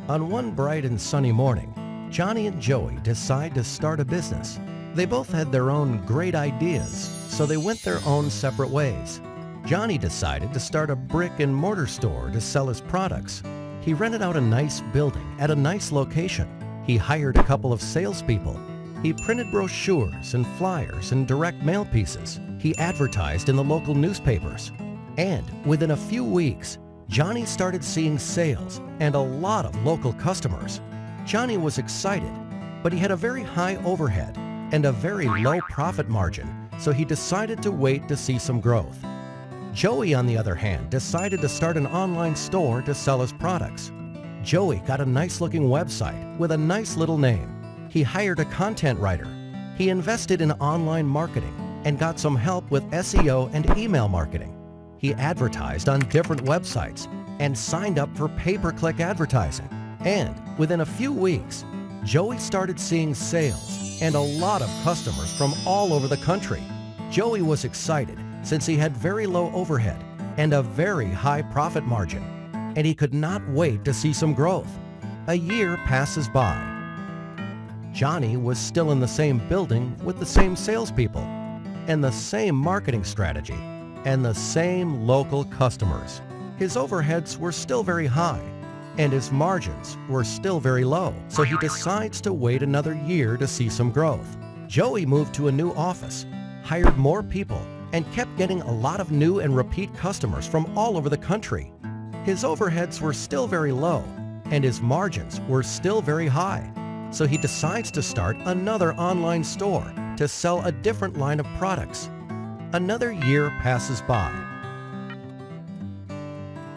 On one bright and sunny morning, Johnny and Joey decide to start a business. They both had their own great ideas, so they went their own separate ways. Johnny decided to start a brick and mortar store to sell his products. He rented out a nice building at a nice location. He hired a couple of salespeople. He printed brochures and flyers and direct mail pieces. He advertised in the local newspapers. And within a few weeks, Johnny started seeing sales and a lot of local customers. Johnny was excited, but he had a very high overhead and a very low profit margin, so he decided to wait to see some growth. Joey, on the other hand, decided to start an online store to sell his products. Joey got a nice-looking website with a nice little name. He hired a content writer. He invested in online marketing and got some help with SEO and email marketing. He advertised on different websites and signed up for pay-per-click advertising. And within a few weeks, Joey started seeing sales and a lot of customers from all over the country. Joey was excited since he had very low overhead and a very high profit margin, and he could not wait to see some growth. A year passes by. Johnny was still in the same building with the same salespeople and the same marketing strategy and the same local customers. His overheads were still very high and his margins were still very low, so he decides to wait another year to see some growth. Joey moved to a new office, hired more people, and kept getting a lot of new and repeat customers from all over the country. His overheads were still very low and his margins were still very high, so he decides to start another online store to sell a different line of products. Another year passes by.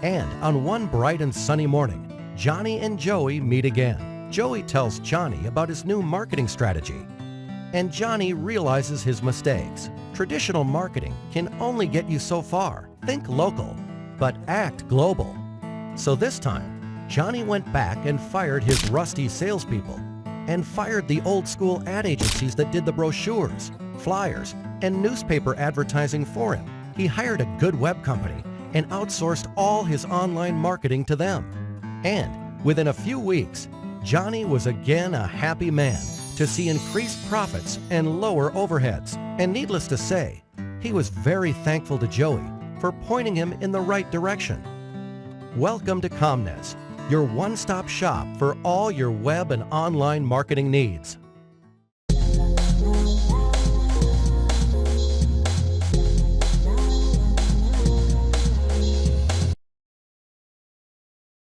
And on one bright and sunny morning, Johnny and Joey meet again. Joey tells Johnny about his new marketing strategy, and Johnny realizes his mistakes. Traditional marketing can only get you so far. Think local, but act global. So this time, Johnny went back and fired his rusty salespeople and fired the old-school ad agencies that did the brochures, flyers, and newspaper advertising for him. He hired a good web company and outsourced all his online marketing to them. And within a few weeks, Johnny was again a happy man to see increased profits and lower overheads. And needless to say, he was very thankful to Joey for pointing him in the right direction. Welcome to Comnez, your one-stop shop for all your web and online marketing needs.